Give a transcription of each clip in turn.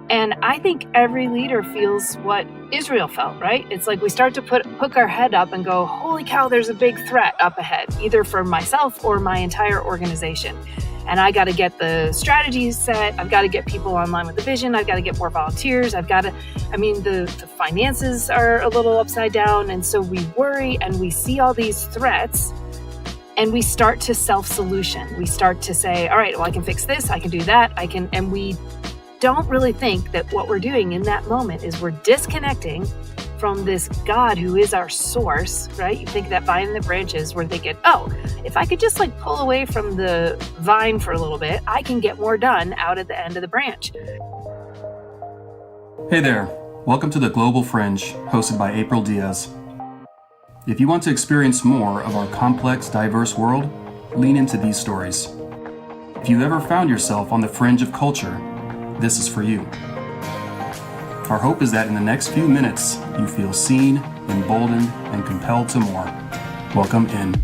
And I think every leader feels what Israel felt, right? It's like we start to hook our head up and go, holy cow, there's a big threat up ahead, either for myself or my entire organization. And I got to get the strategies set. I've got to get people online with the vision. I've got to get more volunteers. The finances are a little upside down. And so we worry and we see all these threats and we start to self-solution. We start to say, all right, well, I can fix this. I can do that. And we don't really think that what we're doing in that moment is we're disconnecting from this God who is our source, right? You think that vine and the branches, we're thinking, oh, if I could just pull away from the vine for a little bit, I can get more done out at the end of the branch. Hey there, welcome to the Global Fringe, hosted by April Diaz. If you want to experience more of our complex, diverse world, lean into these stories. If you've ever found yourself on the fringe of culture, this is for you. Our hope is that in the next few minutes, you feel seen, emboldened, and compelled to more. Welcome in.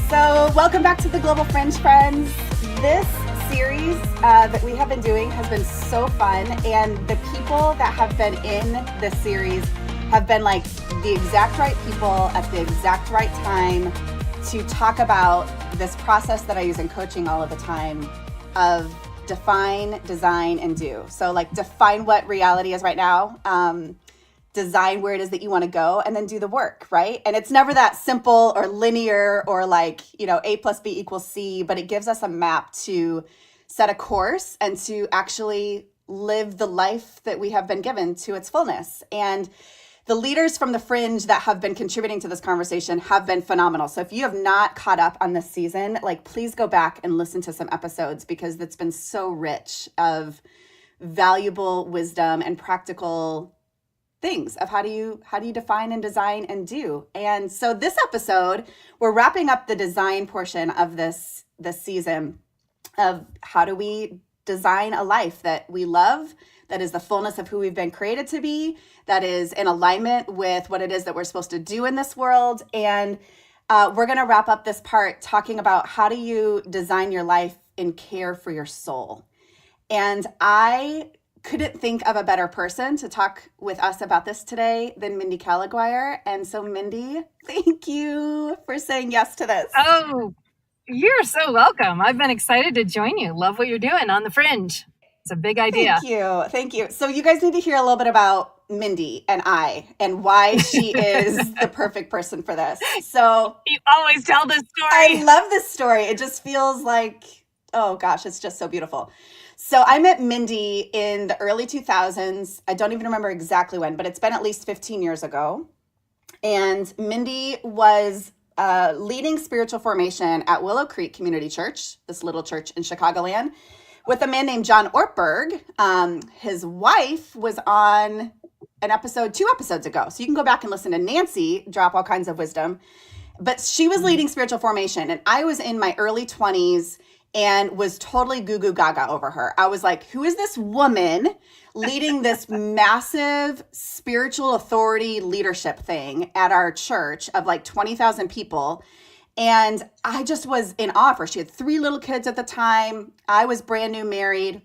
So, welcome back to the Global Fringe, friends. This series that we have been doing has been so fun, and the people that have been in this series have been the exact right people at the exact right time to talk about this process that I use in coaching all of the time of define, design, and do. So define what reality is right now, design where it is that you want to go, and then do the work, right? And it's never that simple or linear or A plus B equals C, but it gives us a map to set a course and to actually live the life that we have been given to its fullness. And the leaders from the fringe that have been contributing to this conversation have been phenomenal. So if you have not caught up on this season, please go back and listen to some episodes because it's been so rich of valuable wisdom and practical things of how do you define and design and do. And so this episode, we're wrapping up the design portion of this season of how do we design a life that we love, that is the fullness of who we've been created to be, that is in alignment with what it is that we're supposed to do in this world. And we're going to wrap up this part talking about how do you design your life in care for your soul. And I couldn't think of a better person to talk with us about this today than Mindy Caliguire. And so Mindy, thank you for saying yes to this. Oh, you're so welcome. I've been excited to join you. Love what you're doing on the fringe. It's a big idea. Thank you. So you guys need to hear a little bit about Mindy and why she is the perfect person for this. So you always tell this story. I love this story. It just feels oh gosh, it's just so beautiful. So I met Mindy in the early 2000s. I don't even remember exactly when, but it's been at least 15 years ago. And Mindy was leading spiritual formation at Willow Creek Community Church, this little church in Chicagoland, with a man named John Ortberg. His wife was on an episode 2 episodes ago. So you can go back and listen to Nancy drop all kinds of wisdom. But she was leading spiritual formation. And I was in my early 20s and was totally goo goo gaga over her. I was like, who is this woman leading this massive spiritual authority leadership thing at our church of 20,000 people? And I just was in awe of her. She had 3 little kids at the time. I was brand new married.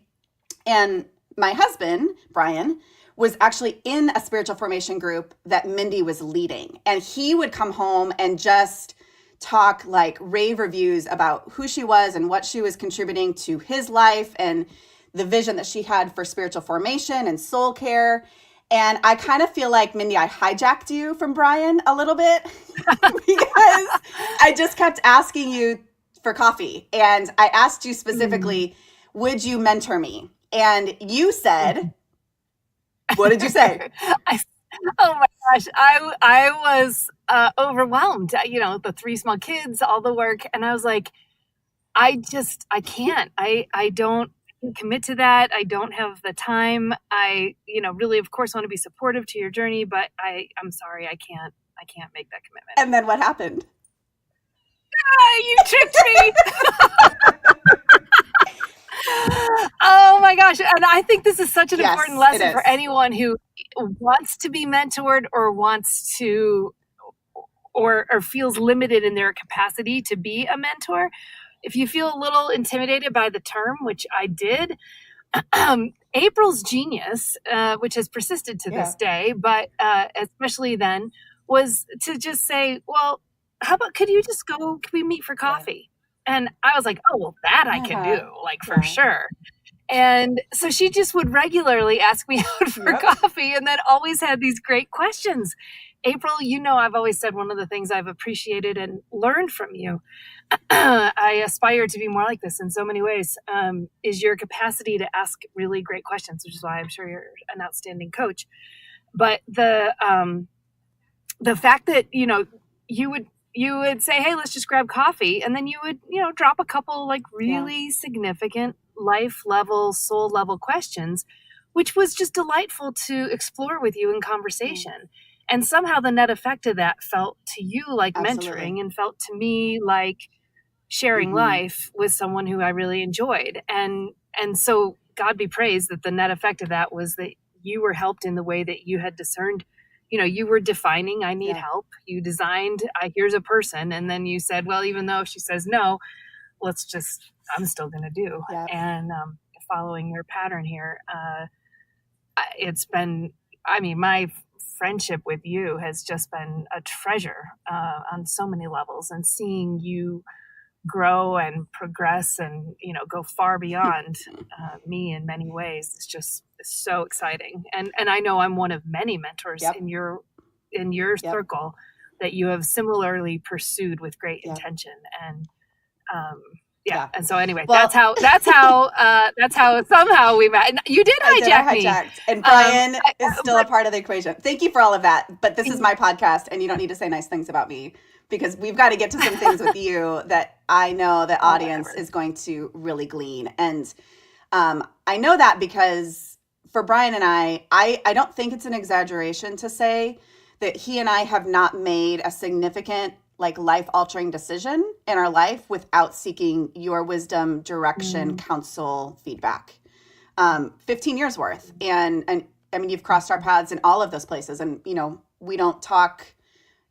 And my husband, Brian, was actually in a spiritual formation group that Mindy was leading. And he would come home and just talk rave reviews about who she was and what she was contributing to his life and the vision that she had for spiritual formation and soul care. And I kind of feel like, Mindy, I hijacked you from Brian a little bit because I just kept asking you for coffee. And I asked you specifically, would you mentor me? And you said, what did you say? Oh my gosh, I was overwhelmed. The 3 small kids, all the work. And I was like, I can't. I don't commit to that. I don't have the time. I, really, of course, want to be supportive to your journey, but I'm sorry, I can't make that commitment. And then what happened? You tricked me. Oh my gosh. And I think this is such an important lesson for anyone who wants to be mentored or wants to or feels limited in their capacity to be a mentor. if you feel a little intimidated by the term, which I did, April's genius, which has persisted to this day, but especially then, was to just say, well, how about, can we meet for coffee? And I was like, oh, well, that I can do, like, for sure. And so she just would regularly ask me out for coffee, and then always had these great questions. April, I've always said one of the things I've appreciated and learned from you, I aspire to be more like this in so many ways, is your capacity to ask really great questions, which is why I'm sure you're an outstanding coach. But the fact that, you would say, hey, let's just grab coffee. And then you would, drop a couple like really significant life level, soul level questions, which was just delightful to explore with you in conversation. And somehow the net effect of that felt to you like mentoring, and felt to me like sharing life with someone who I really enjoyed. And so God be praised that the net effect of that was that you were helped in the way that you had discerned. You were defining, I need help. You designed, here's a person. And then you said, well, even though she says no, I'm still going to do. And following your pattern here, it's been, my friendship with you has just been a treasure on so many levels, and seeing you grow and progress and, go far beyond me in many ways. It's just so exciting. And I know I'm one of many mentors in your circle that you have similarly pursued with great intention. And, and so anyway, well, that's how somehow we met. And you did hijack me. And Brian is still a part of the equation. Thank you for all of that. But this is my podcast, and you don't need to say nice things about me, because we've got to get to some things with you that I know the audience is going to really glean. And I know that because for Brian and I don't think it's an exaggeration to say that he and I have not made a significant life-altering decision in our life without seeking your wisdom, direction, counsel, feedback. 15 years worth. And you've crossed our paths in all of those places. And, we don't talk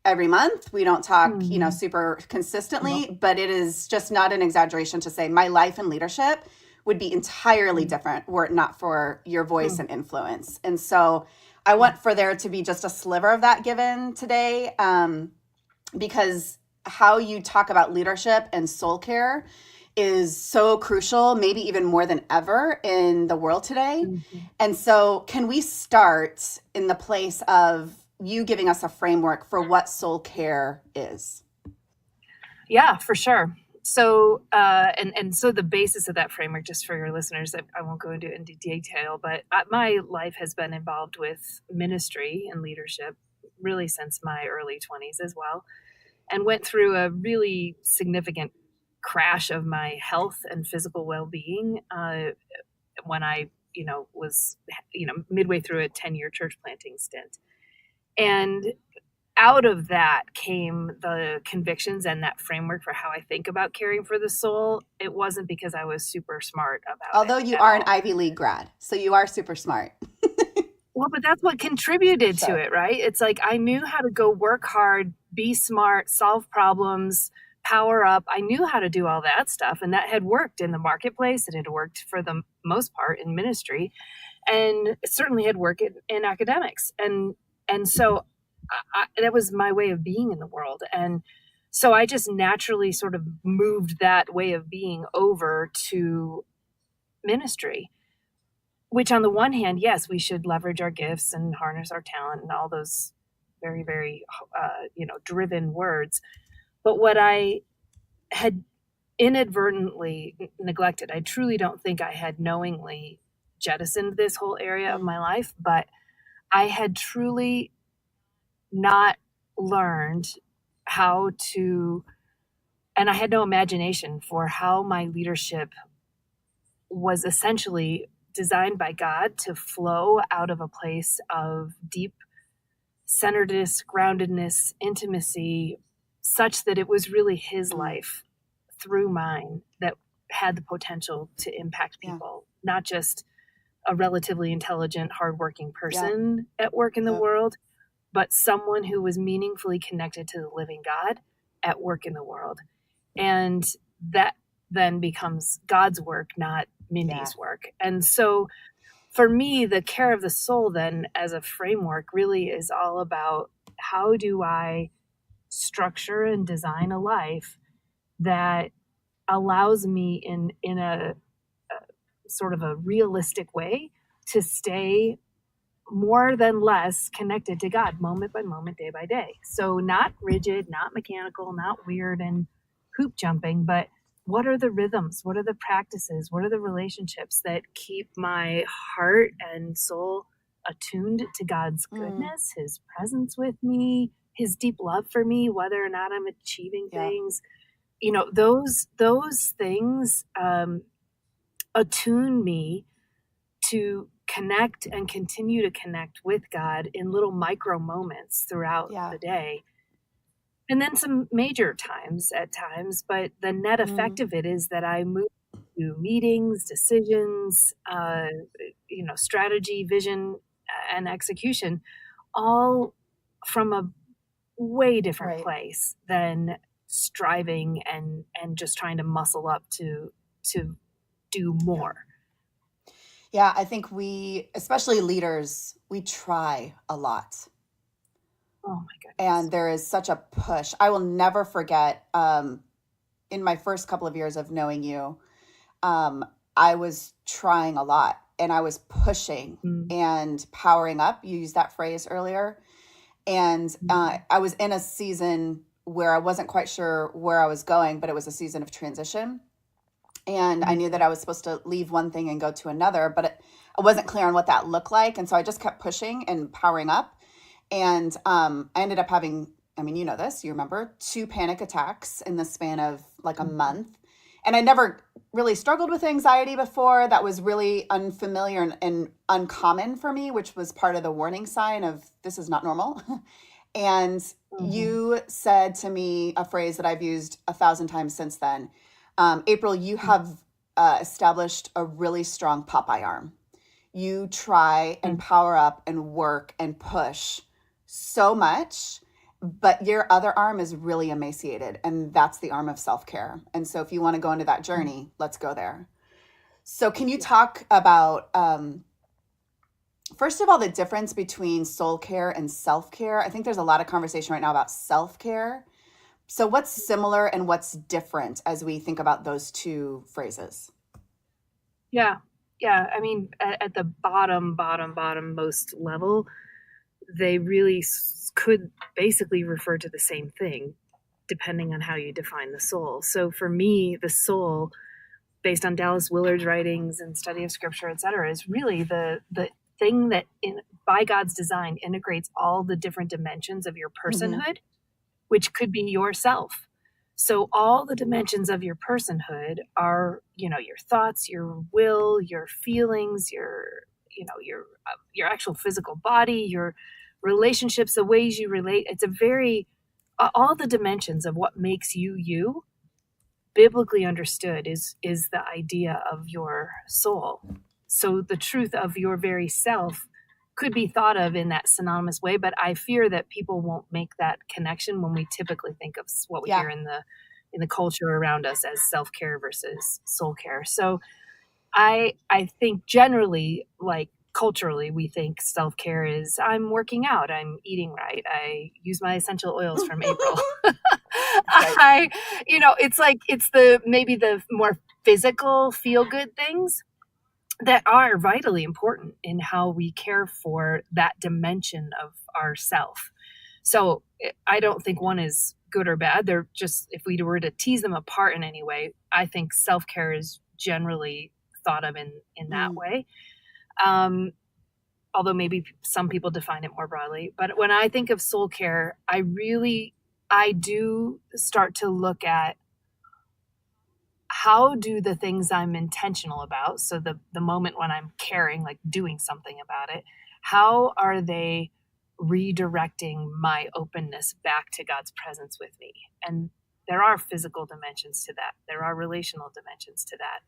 every month. We don't talk, super consistently, but it is just not an exaggeration to say my life and leadership would be entirely different were it not for your voice and influence. And so I want for there to be just a sliver of that given today, because how you talk about leadership and soul care is so crucial, maybe even more than ever in the world today. And so can we start in the place of you giving us a framework for what soul care is? Yeah, for sure. So, and so the basis of that framework, just for your listeners, I won't go into detail, but my life has been involved with ministry and leadership really since my early 20s as well, and went through a really significant crash of my health and physical well-being when I, was, midway through a 10-year church planting stint. And out of that came the convictions and that framework for how I think about caring for the soul. It wasn't because I was super smart about it. Although you are an Ivy League grad, so you are super smart. Well, but that's what contributed to it, right? It's like I knew how to go work hard, be smart, solve problems, power up. I knew how to do all that stuff, and that had worked in the marketplace. It had worked for the most part in ministry, and it certainly had worked in academics. And so that was my way of being in the world. And so I just naturally sort of moved that way of being over to ministry, which on the one hand, yes, we should leverage our gifts and harness our talent and all those very, very, driven words. But what I had inadvertently neglected, I truly don't think I had knowingly jettisoned this whole area of my life, but I had truly not learned how to, and I had no imagination for how my leadership was essentially designed by God to flow out of a place of deep centeredness, groundedness, intimacy, such that it was really his life through mine that had the potential to impact people, not just a relatively intelligent, hardworking person at work in the world, but someone who was meaningfully connected to the living God at work in the world. And then becomes God's work, not Mindy's work. And so for me, the care of the soul then as a framework really is all about how do I structure and design a life that allows me in a sort of a realistic way to stay more than less connected to God moment by moment, day by day. So not rigid, not mechanical, not weird and hoop jumping, but what are the rhythms? What are the practices? What are the relationships that keep my heart and soul attuned to God's goodness, his presence with me, his deep love for me, whether or not I'm achieving things? You know, those things attune me to connect and continue to connect with God in little micro moments throughout the day. And then some major times at times, but the net effect of it is that I move to meetings, decisions, strategy, vision, and execution, all from a way different place than striving and just trying to muscle up to do more. Yeah, I think we, especially leaders, we try a lot. Oh my goodness. And there is such a push. I will never forget, in my first couple of years of knowing you, I was trying a lot and I was pushing and powering up. You used that phrase earlier. And I was in a season where I wasn't quite sure where I was going, but it was a season of transition. And I knew that I was supposed to leave one thing and go to another, but I wasn't clear on what that looked like. And so I just kept pushing and powering up. And I ended up having, I mean, you know this, you remember, 2 panic attacks in the span of like a month. And I never really struggled with anxiety before. That was really unfamiliar and uncommon for me, which was part of the warning sign of this is not normal. And you said to me a phrase that I've used 1,000 times since then. April, you have established a really strong Popeye arm. You try and power up and work and push so much, but your other arm is really emaciated, and that's the arm of self-care. And so if you want to go into that journey, let's go there. So can you talk about, first of all, the difference between soul care and self-care? I think there's a lot of conversation right now about self-care. So what's similar and what's different as we think about those two phrases? Yeah. I mean, at the bottom most level, they really could basically refer to the same thing, depending on how you define the soul. So for me, the soul, based on Dallas Willard's writings and study of scripture, et cetera, is really the thing that by God's design integrates all the different dimensions of your personhood, which could be yourself. So all the dimensions of your personhood are, your thoughts, your will, your feelings, your actual physical body, your relationships, the ways you relate. It's all the dimensions of what makes you, biblically understood, is the idea of your soul. So the truth of your very self could be thought of in that synonymous way, but I fear that people won't make that connection when we typically think of what we hear in the culture around us as self-care versus soul care. So I think generally, like culturally, we think self-care is I'm working out, I'm eating right, I use my essential oils from April. It's maybe the more physical feel-good things that are vitally important in how we care for that dimension of ourself. So I don't think one is good or bad. They're just, if we were to tease them apart in any way, I think self-care is generally thought of in that way. Although maybe some people define it more broadly. But when I think of soul care, I do start to look at how do the things I'm intentional about, so the moment when I'm caring, like doing something about it, how are they redirecting my openness back to God's presence with me? And there are physical dimensions to that. There are relational dimensions to that.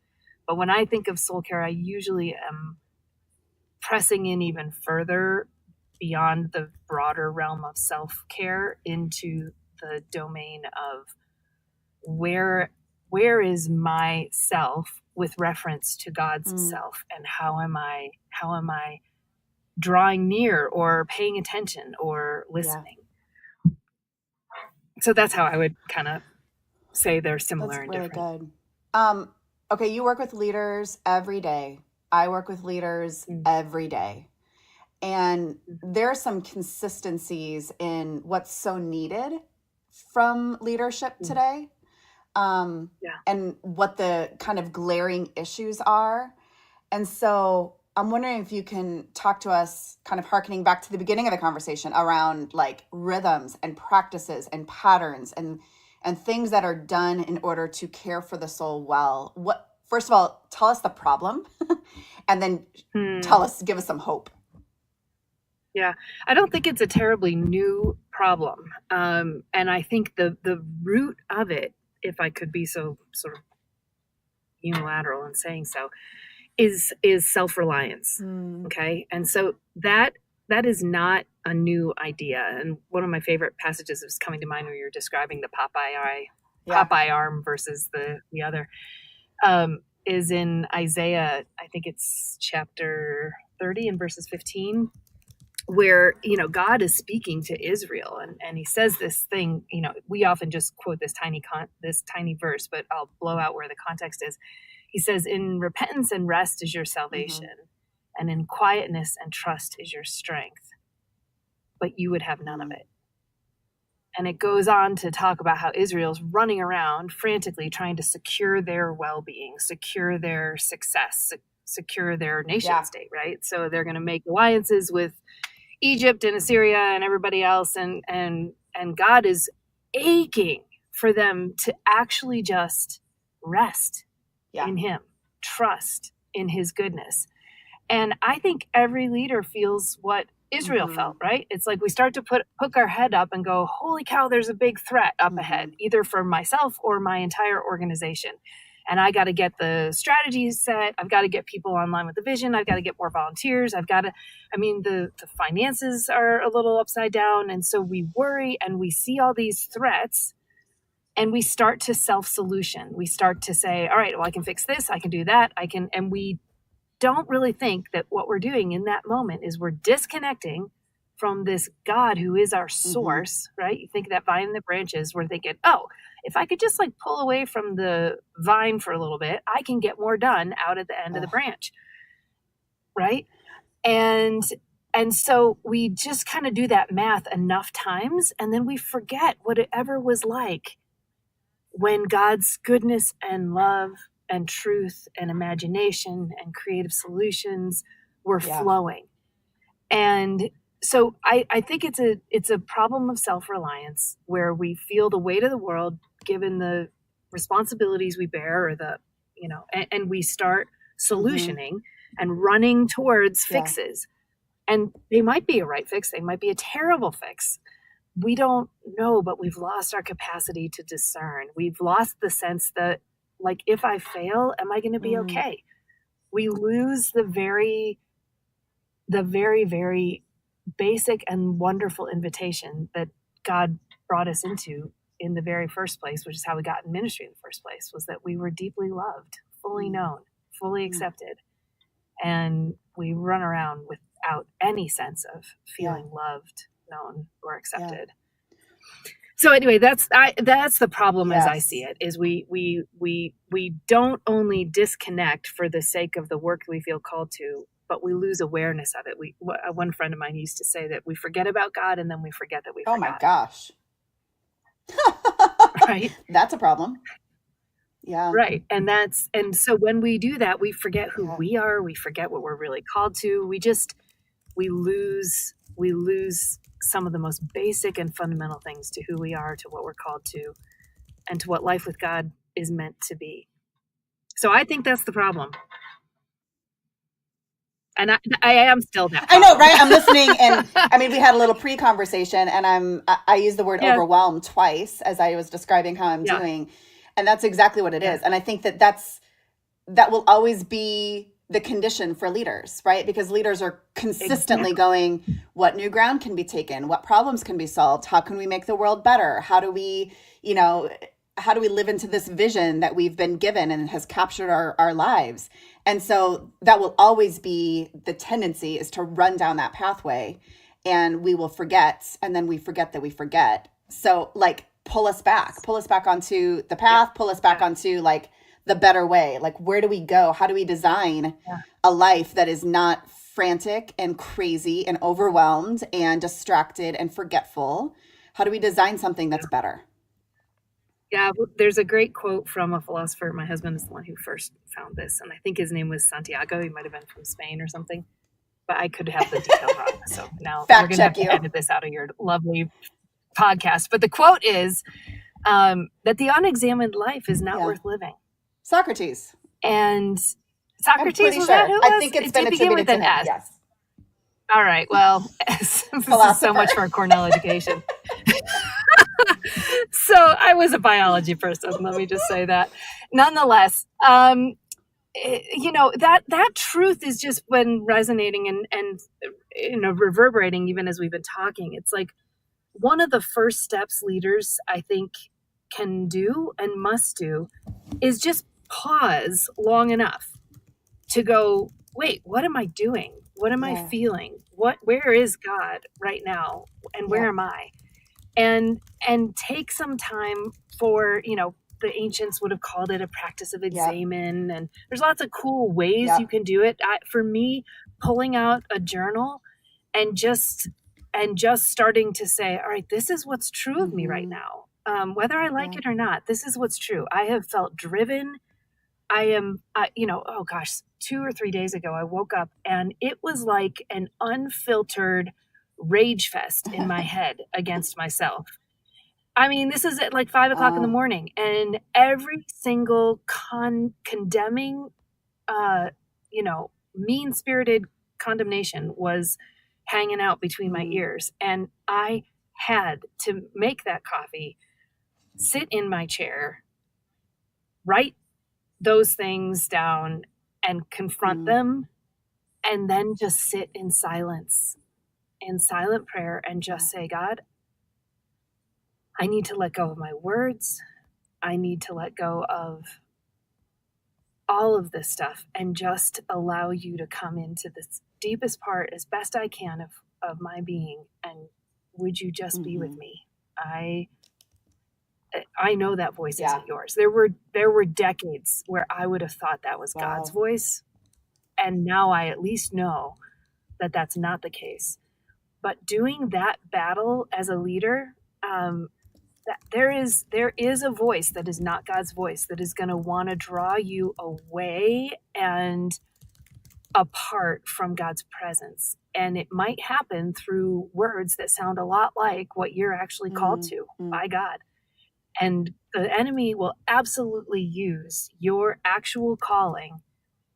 But when I think of soul care, I usually am pressing in even further beyond the broader realm of self-care into the domain of where where is my self with reference to God's self, and how am I drawing near or paying attention or listening? So that's how I would kind of say they're similar That's and really different. good. Okay, you work with leaders every day. I work with leaders every day. And there are some consistencies in what's so needed from leadership today, and what the kind of glaring issues are. And so I'm wondering if you can talk to us, kind of hearkening back to the beginning of the conversation, around like rhythms and practices and patterns and things that are done in order to care for the soul well. What, first of all, tell us the problem and then give us some hope. Yeah, I don't think it's a terribly new problem. And I think the root of it, if I could be so sort of unilateral in saying so, is self-reliance. Okay. And so that is not a new idea. And one of my favorite passages is coming to mind when you're describing the Popeye arm versus the other, is in Isaiah. I think it's chapter 30 and verses 15, where, God is speaking to Israel, and he says this thing. We often just quote this tiny verse, but I'll blow out where the context is. He says, in repentance and rest is your salvation, and in quietness and trust is your strength, but you would have none of it. And it goes on to talk about how Israel's running around frantically trying to secure their well-being, secure their success, secure their nation state, right? So they're going to make alliances with Egypt and Assyria and everybody else, and God is aching for them to actually just rest in him, trust in his goodness. And I think every leader feels what Israel felt, right? It's like we start to hook our head up and go, holy cow, there's a big threat up ahead, either for myself or my entire organization. And I got to get the strategies set. I've got to get people online with the vision. I've got to get more volunteers. The finances are a little upside down. And so we worry and we see all these threats, and we start to self-solution. We start to say, all right, well, I can fix this. I can do that. And we don't really think that what we're doing in that moment is we're disconnecting from this God who is our source, right? You think of that vine and the branches, we're thinking, oh, if I could just like pull away from the vine for a little bit, I can get more done out at the end of the branch, right? And so we just kind of do that math enough times, and then we forget what it ever was like when God's goodness and love and truth and imagination and creative solutions were flowing. And so I think it's a problem of self-reliance, where we feel the weight of the world given the responsibilities we bear, or and we start solutioning and running towards fixes. And they might be a right fix. They might be a terrible fix. We don't know, but we've lost our capacity to discern. We've lost the sense that, like, if I fail, am I going to be okay? We lose the very, very basic and wonderful invitation that God brought us into in the very first place, which is how we got in ministry in the first place, was that we were deeply loved, fully known, fully accepted. And we run around without any sense of feeling loved, known, or accepted. So anyway, that's the problem as I see it, is we don't only disconnect for the sake of the work we feel called to, but we lose awareness of it. One friend of mine used to say that we forget about God, and then we forget that we forgot. Oh my gosh. Right? That's a problem. Yeah. Right. And so when we do that, we forget who we are. We forget what we're really called to. We lose some of the most basic and fundamental things to who we are, to what we're called to, and to what life with God is meant to be. So I think that's the problem. And I am still that problem. I know, right? I'm listening, and we had a little pre-conversation, and I used the word overwhelmed twice as I was describing how I'm doing, and that's exactly what it is. And I think that will always be the condition for leaders, right? Because leaders are consistently going, what new ground can be taken? What problems can be solved? How can we make the world better? How do we, live into this vision that we've been given and has captured our lives? And so that will always be the tendency, is to run down that pathway, and we will forget, and then we forget that we forget. So like pull us back onto the path, pull us back onto like the better way. Like, where do we go? How do we design a life that is not frantic and crazy and overwhelmed and distracted and forgetful? How do we design something that's better? Yeah, there's a great quote from a philosopher. My husband is the one who first found this, and I think his name was Santiago. He might have been from Spain or something, but I could have the detail wrong. So now we're going to have to edit this out of your lovely podcast. But the quote is that the unexamined life is not worth living. Socrates. And Socrates, was that who it was? I think it's been attributed to him. Yes. All right. Well, this is so much for a Cornell education. So I was a biology person. Let me just say that. Nonetheless, you know, that truth has just been resonating and you know, reverberating even as we've been talking. It's like one of the first steps leaders, I think, can do and must do is just pause long enough to go, wait, what am I doing? What am I feeling? Where is God right now? And where am I? And take some time for, you know, the ancients would have called it a practice of examen. And there's lots of cool ways you can do it. For me, pulling out a journal and just starting to say, all right, this is what's true of me right now. Whether I like it or not, this is what's true. I have felt driven. I am, you know, oh gosh, 2 or 3 days ago, I woke up and it was like an unfiltered rage fest in my head against myself. I mean, this is at like 5 o'clock in the morning, and every single condemning, you know, mean-spirited condemnation was hanging out between my ears. And I had to make that coffee, sit in my chair, write those things down and confront them, and then just sit in silence, in silent prayer, and just say, God, I need to let go of my words. I need to let go of all of this stuff and just allow you to come into this deepest part as best I can of my being. And would you just be with me? I know that voice isn't yours. There were decades where I would have thought that was God's voice. And now I at least know that that's not the case. But doing that battle as a leader, that there is a voice that is not God's voice, that is going to want to draw you away and apart from God's presence. And it might happen through words that sound a lot like what you're actually called to by God. And the enemy will absolutely use your actual calling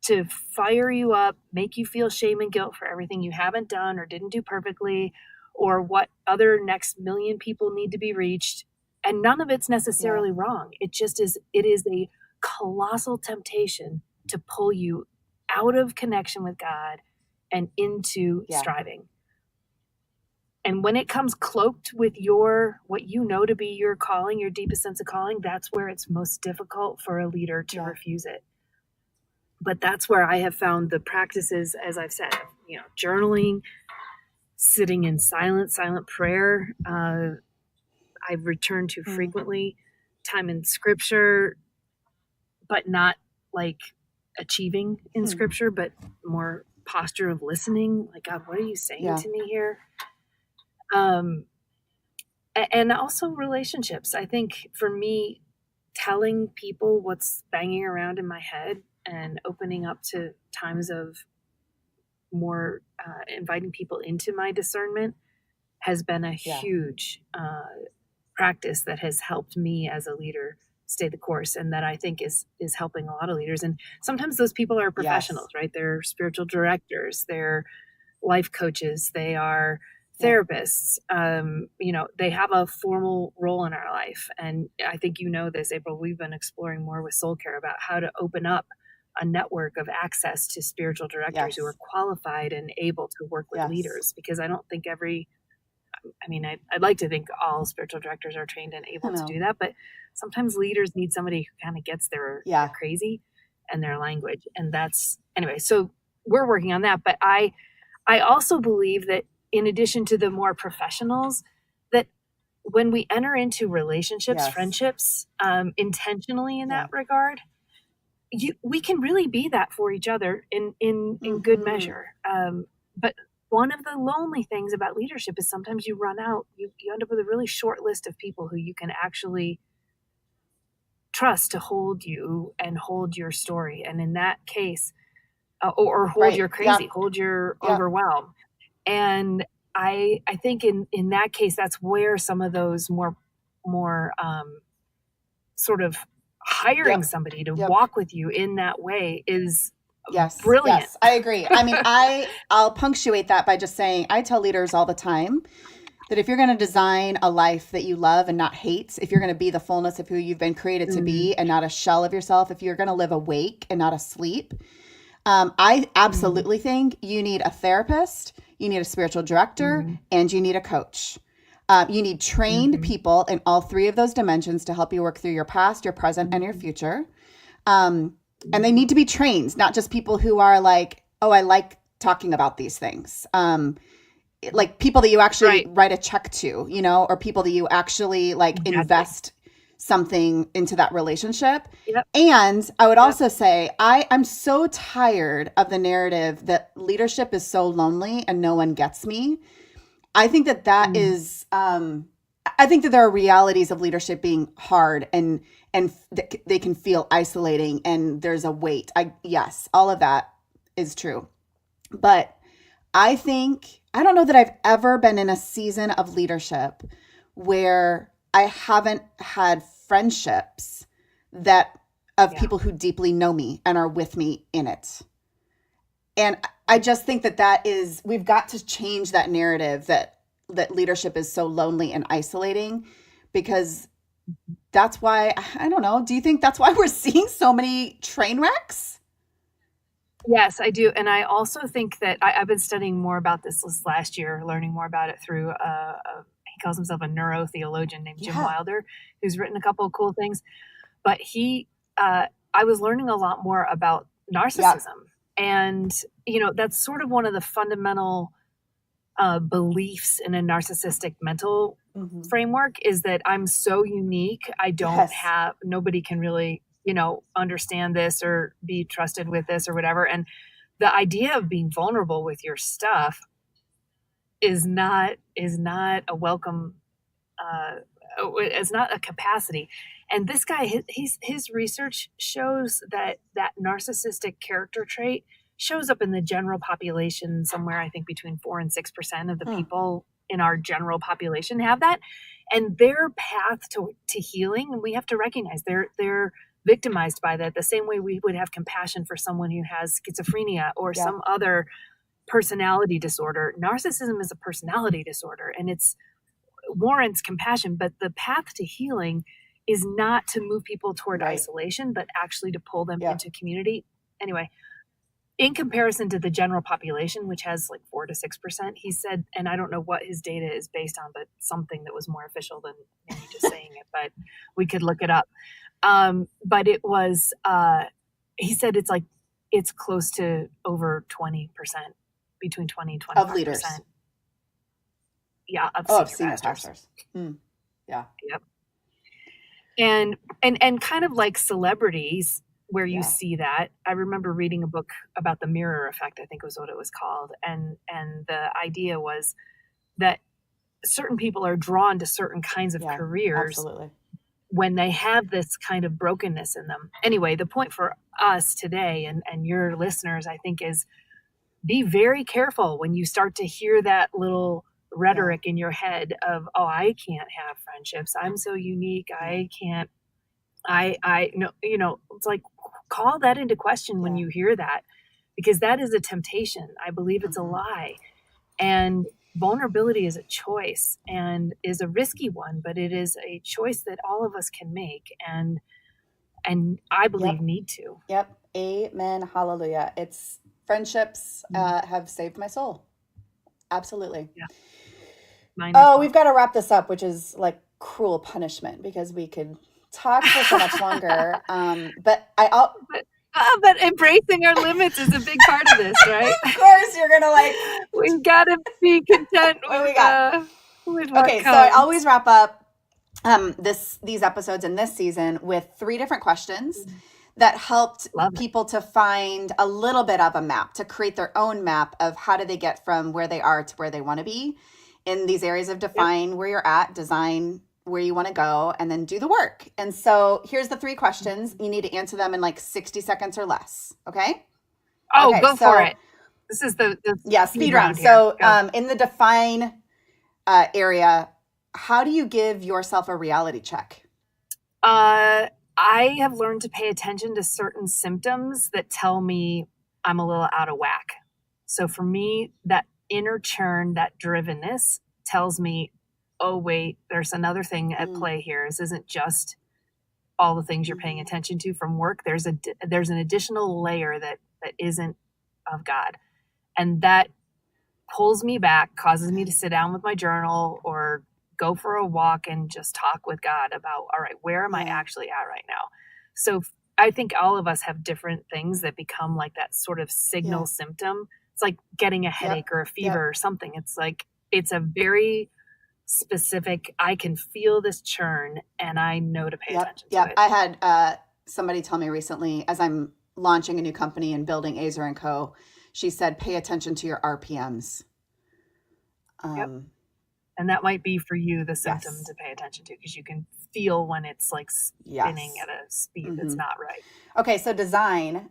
to fire you up, make you feel shame and guilt for everything you haven't done or didn't do perfectly, or what other next million people need to be reached. And none of it's necessarily wrong. It is a colossal temptation to pull you out of connection with God and into striving. And when it comes cloaked with what you know to be your calling, your deepest sense of calling, that's where it's most difficult for a leader to refuse it. But that's where I have found the practices, as I've said, you know, journaling, sitting in silent prayer, I've returned to frequently, time in scripture, but not like achieving in scripture, but more posture of listening. Like, God, what are you saying to me here? And also relationships. I think for me, telling people what's banging around in my head and opening up to times of more inviting people into my discernment has been a huge practice that has helped me as a leader stay the course, and that I think is helping a lot of leaders. And sometimes those people are professionals, right? They're spiritual directors, they're life coaches, they are therapists, you know, they have a formal role in our life. And I think you know this, April, we've been exploring more with Soul Care about how to open up a network of access to spiritual directors who are qualified and able to work with leaders, because I don't think every I mean, I'd like to think all spiritual directors are trained and able to do that, but sometimes leaders need somebody who kind of gets their crazy and their language. And that's, anyway, so we're working on that. But I also believe that in addition to the more professionals, that when we enter into relationships, friendships, intentionally in that regard, we can really be that for each other in good measure. But one of the lonely things about leadership is sometimes you run out, you end up with a really short list of people who you can actually trust to hold you and hold your story. And in that case, or hold your crazy, hold your overwhelm. And I think in that case, that's where some of those more sort of hiring somebody to walk with you in that way is brilliant. Yes, I agree. I mean, I'll punctuate that by just saying, I tell leaders all the time that if you're going to design a life that you love and not hate, if you're going to be the fullness of who you've been created to be and not a shell of yourself, if you're going to live awake and not asleep, I absolutely think you need a therapist, you need a spiritual director, and you need a coach. You need trained people in all three of those dimensions to help you work through your past, your present, and your future. And they need to be trained, not just people who are like, oh, I like talking about these things. Like people that you actually write a check to, you know, or people that you actually like invest something into that relationship. And I would also say, I'm so tired of the narrative that leadership is so lonely and no one gets me. I think that is, I think that there are realities of leadership being hard and they can feel isolating and there's a weight. Yes, all of that is true. But I don't know that I've ever been in a season of leadership where I haven't had friendships of people who deeply know me and are with me in it. And I just think that is, we've got to change that narrative that leadership is so lonely and isolating, because that's why, I don't know, do you think that's why we're seeing so many train wrecks? Yes, I do. And I also think that I've been studying more about this last year, learning more about it through he calls himself a neurotheologian named Jim Wilder, who's written a couple of cool things. But I was learning a lot more about narcissism. And, you know, that's sort of one of the fundamental beliefs in a narcissistic mental framework is that I'm so unique. I don't have, nobody can really, you know, understand this or be trusted with this or whatever. And the idea of being vulnerable with your stuff is not a welcome, it's not a capacity. And this guy, his research shows that narcissistic character trait shows up in the general population somewhere, I think between 4 and 6% of the people in our general population have that. And their path to healing, and we have to recognize they're victimized by that the same way we would have compassion for someone who has schizophrenia or some other personality disorder. Narcissism is a personality disorder and it's warrants compassion, but the path to healing is not to move people toward isolation, but actually to pull them into community. Anyway, in comparison to the general population, which has like 4 to 6%, he said, and I don't know what his data is based on, but something that was more official than me just saying it, but we could look it up. But it was, he said it's close to over 20%, between 20 and 25%. Of leaders. Yeah, of senior pastors. Yeah. Yep. And kind of like celebrities where you see that. I remember reading a book about the mirror effect, I think was what it was called. And the idea was that certain people are drawn to certain kinds of careers when they have this kind of brokenness in them. Anyway, the point for us today and your listeners, I think, is be very careful when you start to hear that little rhetoric in your head of, oh, I can't have friendships. I'm so unique. I can't, you know, it's like, call that into question when you hear that, because that is a temptation. I believe it's a lie. And vulnerability is a choice and is a risky one, but it is a choice that all of us can make. And I believe need to. Yep. Amen. Hallelujah. It's friendships have saved my soul. Absolutely. Yeah. Mine as Oh, well. we've got to wrap this up, which is like cruel punishment because we could talk for so much longer. But But embracing our limits is a big part of this, right? of course, you're gonna like. We've got to be content What do we got? with what Okay, so I comes. always wrap up these episodes in this season with 3 different questions that helped Love it. people to find a little bit of a map, to create their own map of how do they get from where they are to where they want to be in these areas of define where you're at, design where you want to go, and then do the work. And so here's the 3 questions. You need to answer them in like 60 seconds or less. Okay? Oh, Okay, go for it. This is the speed round. So in the define area, how do you give yourself a reality check? I have learned to pay attention to certain symptoms that tell me I'm a little out of whack. So for me, that inner churn, that drivenness tells me, oh, wait, there's another thing at play here. This isn't just all the things you're paying attention to from work. There's an additional layer that isn't of God. And that pulls me back, causes me to sit down with my journal or go for a walk and just talk with God about, all right, where am I actually at right now? So I think all of us have different things that become like that sort of signal symptom. It's like getting a headache or a fever or something. It's like, it's a very specific, I can feel this churn and I know to pay attention to it. I had somebody tell me recently, as I'm launching a new company and building Azer & Co., she said, pay attention to your RPMs. And that might be for you the symptom to pay attention to, because you can feel when it's like spinning at a speed that's not right. Okay, so design.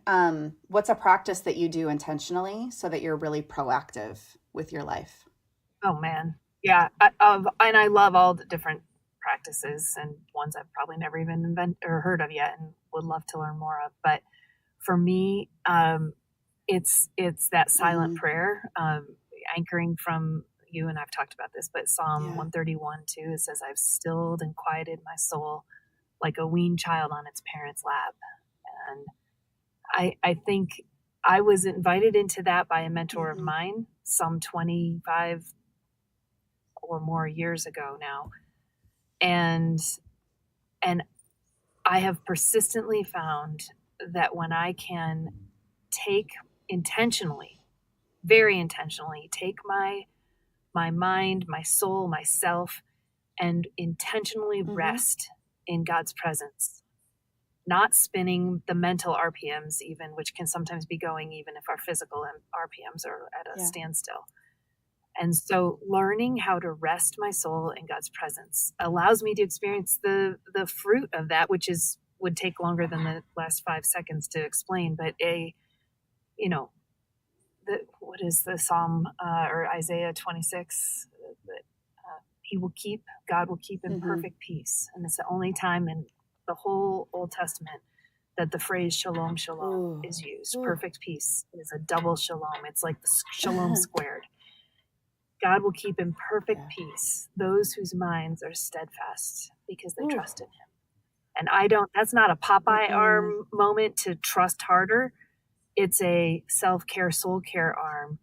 What's a practice that you do intentionally so that you're really proactive with your life? Oh, man. Yeah. And I love all the different practices and ones I've probably never even invented or heard of yet and would love to learn more of. But for me, it's that silent prayer, anchoring from you, and I've talked about this, but Psalm 131 too, it says, I've stilled and quieted my soul like a weaned child on its parent's lap. And I think I was invited into that by a mentor of mine some 25 or more years ago now. And I have persistently found that when I can take intentionally, very intentionally, take my mind, my soul, myself, and intentionally rest in God's presence, not spinning the mental RPMs even, which can sometimes be going even if our physical RPMs are at a standstill. And so learning how to rest my soul in God's presence allows me to experience the fruit of that, which would take longer than the last 5 seconds to explain, but what is the Psalm or Isaiah 26 that God will keep in perfect peace. And it's the only time in the whole Old Testament that the phrase shalom, shalom is used. Perfect peace is a double shalom. It's like the shalom squared. God will keep in perfect peace those whose minds are steadfast because they trust in him. And that's not a Popeye arm moment to trust harder. It's a self-care, soul care arm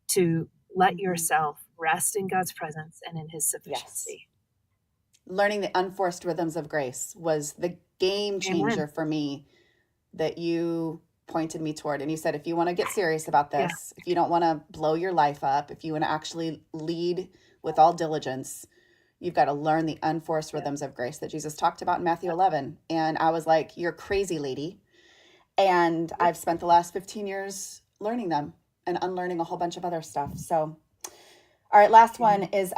to let yourself rest in God's presence and in his sufficiency. Learning the unforced rhythms of grace was the game changer for me that you pointed me toward. And you said, if you want to get serious about this, if you don't want to blow your life up, if you want to actually lead with all diligence, you've got to learn the unforced rhythms of grace that Jesus talked about in Matthew 11. And I was like, you're crazy, lady. And I've spent the last 15 years learning them and unlearning a whole bunch of other stuff. So, all right, last one is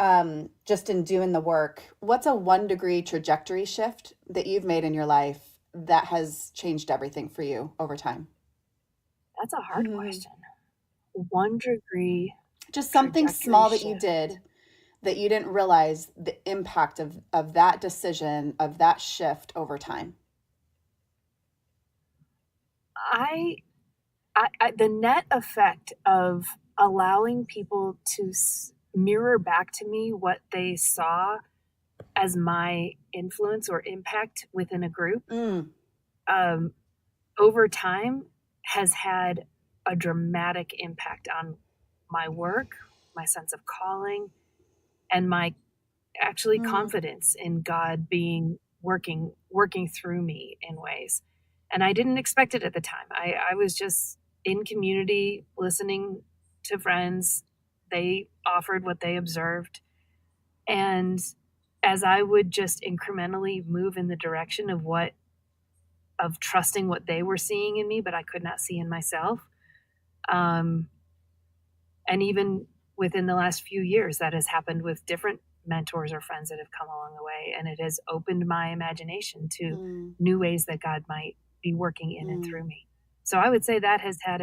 just in doing the work. What's a 1-degree trajectory shift that you've made in your life that has changed everything for you over time? That's a hard question. 1-degree. Just something small that you did that you didn't realize the impact of that decision, of that shift over time. The net effect of allowing people to mirror back to me what they saw as my influence or impact within a group over time has had a dramatic impact on my work, my sense of calling, and my actually confidence in God being working through me in ways. And I didn't expect it at the time. I was just in community, listening to friends. They offered what they observed. And as I would just incrementally move in the direction of trusting what they were seeing in me, but I could not see in myself. And even within the last few years, that has happened with different mentors or friends that have come along the way. And it has opened my imagination to new ways that God might be working in and through me. So I would say that has had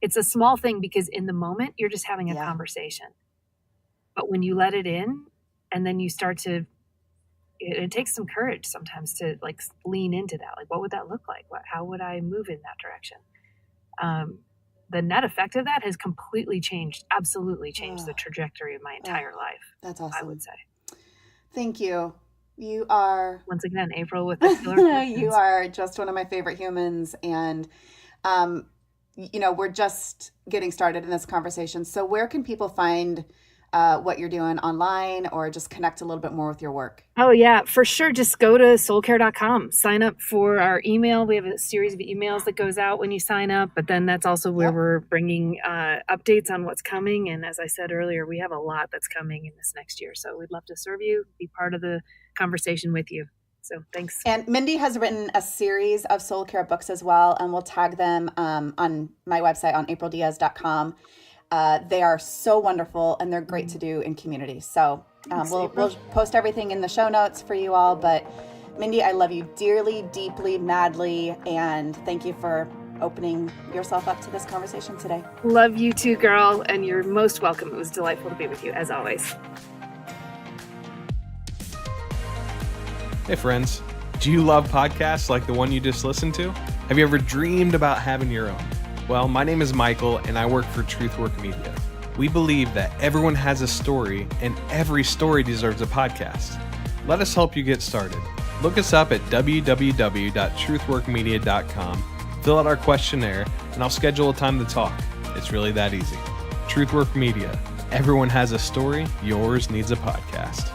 it's a small thing, because in the moment you're just having a conversation. But when you let it in, and then you start to, it takes some courage sometimes to like lean into that. Like, what would that look like? How would I move in that direction? The net effect of that has absolutely changed the trajectory of my entire life. That's awesome. I would say. Thank you. You are, once again, April with the killer. You are just one of my favorite humans. And, we're just getting started in this conversation. So where can people find what you're doing online, or just connect a little bit more with your work? Oh yeah, for sure. Just go to soulcare.com, sign up for our email. We have a series of emails that goes out when you sign up, but then that's also where we're bringing updates on what's coming. And as I said earlier, we have a lot that's coming in this next year. So we'd love to serve you, be part of the conversation with you. So thanks. And Mindy has written a series of soul care books as well, and we'll tag them on my website on aprildiaz.com. They are so wonderful, and they're great to do in community. So we'll post everything in the show notes for you all. But Mindy, I love you dearly, deeply, madly, and thank you for opening yourself up to this conversation today. Love you too, girl, and you're most welcome. It was delightful to be with you, as always. Hey friends, do you love podcasts like the one you just listened to? Have you ever dreamed about having your own? Well, my name is Michael, and I work for Truthwork Media. We believe that everyone has a story, and every story deserves a podcast. Let us help you get started. Look us up at www.truthworkmedia.com, fill out our questionnaire, and I'll schedule a time to talk. It's really that easy. Truthwork Media. Everyone has a story. Yours needs a podcast.